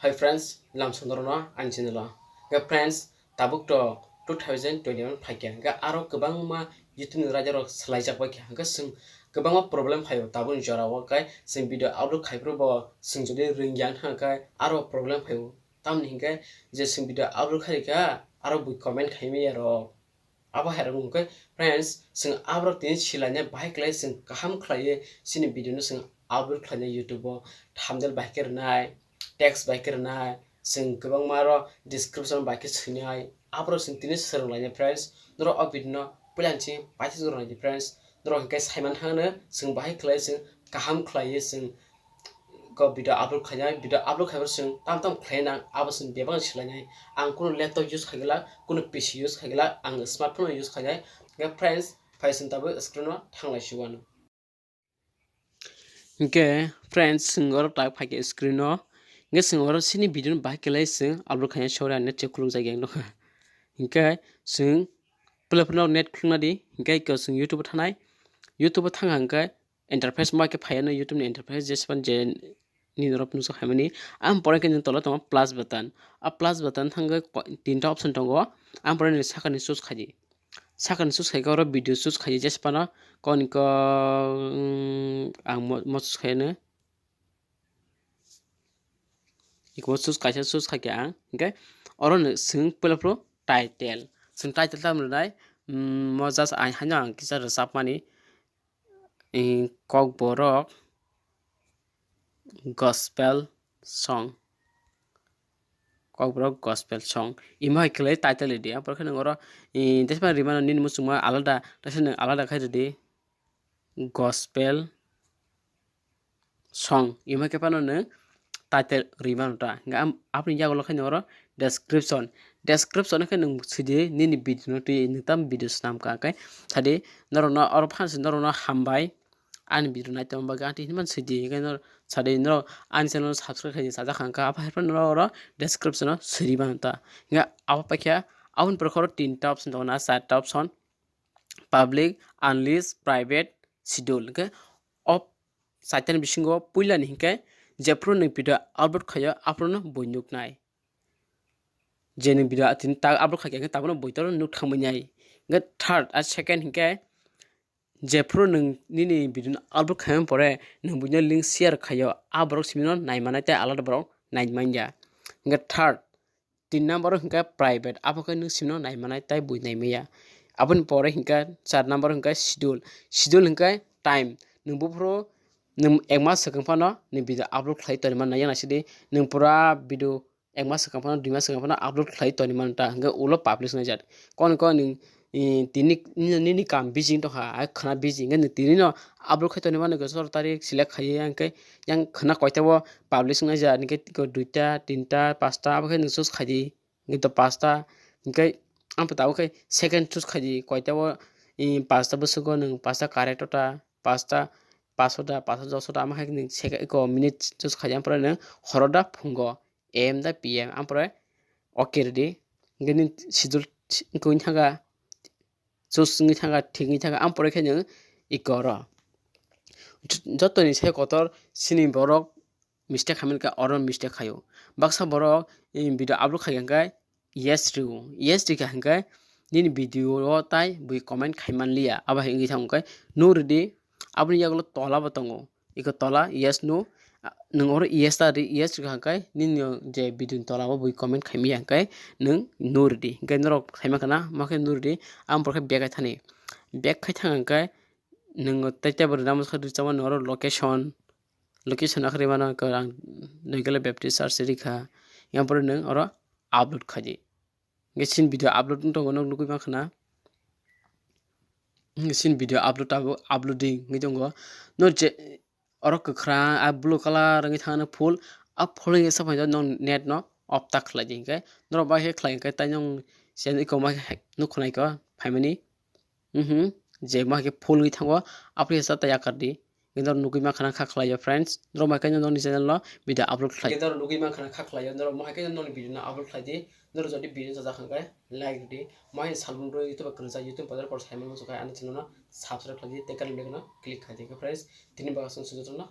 Hi friends, lam sundorona an channel. Ga friends, tabuk to 2021 phaikya ga aro kebang ma YouTube raja ro slaijak ba kya ga sing kebang ma problem phayo tabun jara wa kai sing video upload khaipro ba sing jodi ringyan ha kai aro problem phayo tam ni ga je sing video upload khai ga aro bu comment khaimi ro abo herung kai friends sing abro tin silanya bahai klai sing kaham khlai sini video no sing upload khlai YouTube thumbnail bahai nai text baik na sing kebang maro description baik sini apro sing tinis serang lanya friends noro obit no pelanci pasti serang lanya friends noro hingga Simon hana sing baik klay sing kaham klay sing ko video upload khabar sing tam klay na abo sing debang silanya ang kuno laptop use khagala kuno PC use khagala ang smartphone use khagala ga friends faising tabu screen no thanglai siwan hingga friends sing oro tak phake screen no nge sing oro sini video ba kelai sing upload khanya shora net che khulung jagi no hingkai sing plapno net khulna di hingkai ko sing YouTube thanai thang hangkai interface ma ke phaya no YouTube ni interface jespan je ni rop nu so khamani am pore ke tola tama plus button a plus button thangga tinta option tongo am pore ni sakani choose khai oro video choose khai jespana kon ko ang mo choose khai ne iko sus kaisa sus khake ang okay oro sing pelapro title sing title tam nai mo just ai hanya kisa resap mani kok borok gospel song kok borok gospel song ima kle title dia por khana oro despa rimana nin musuma alada tasene alada khai di gospel song ima ke pano ne title riman ta ngam apni jago lokhay noro description ke nung sidi nini video ti nitam video snam ka kai thadi noro no or phans noro no hambai an video nai tam ba ganti man sidi kai noro sadi noro an channel subscribe khai saja khangka apa herpan noro description no siri ban ta nga apa pakya awun prokhoro tinta option dona sat option public unlist private schedule ke op saitan bisingo puila ni kai jepro ni video upload khaya apno boinuk nai jeni video atin ta upload khaya tabno boitor nuk thangmai ga third a second hingke jepro nini video upload khaya pore nung bunya link share khaya abrok simino nai manai ta alada brok nai manja ga third 3 number hingke private apoko nung simino nai manai tai bui nai meya abon pore hingke 4 number hingke schedule hingke time nung bufro nung ekmas sakangpano ni video upload khlai toni man nayang nasidi nung pura video ekmas sakangpano 2 mas sakangpano upload khlai toni man ta hingga ulo publish na jat kon ning tini ni kam busy to ha khana busy ngan tini no upload khai toni man go sor tarik select khai angke yang khana koita bo publish na jat ni ko 2ta 3ta 5ta abakhe nung choose khai di ngi to 5ta hingke am pataw khai second choose khai di koita bo 5ta busugo nung 5ta correct ta 5ta 500 ama hai ning seka ko minute choose khai am pore nung horoda phungo am da pm am pore okay ready ngeni schedule ko thaga choose ngi thaga thikni thaga am pore khai nung ikoro jotoni se kotor sini borok mistake hamen ka oron mistake khayo baksa borok video upload khai kai yes ri ka hangai nin video o tai bui comment khaiman liya aba hingi thang kai no ready abni yaglo tola batango iko tola yes no nung or yes ta yes ka kai nin je video tola bo bui comment khaimi kai nung no ready kai norok khaima kana ma khai no ready am por khai back thani back khai thang kai nung taita bor namas khadu chama noro location akhri mana ko ang noigale baptist church rikha yang por nung oro upload khaji ngesin video upload to gonok nukui ma khana sin video uploading ngi jongo no je oro khra a blue color ngi thana full up following sa phai no net no off tak khlai jing kai no ba he khlai kai ta nyong sen iko ma no khlai ko phaimani je ma ke full ngi thango apri sa ta yakardi ngi nukui ma khana kha khlai friends no ma kai no ni channel no video upload khlai ngi nukui ma khana kha khlai no ma kai no ni video na upload khlai di no jodi video sa khangkai like di mai salbun ro youtube krza youtube padar por saimon so kai an channel na subscribe khlai di tekal meg na click khai di friends tini ba sung sujud na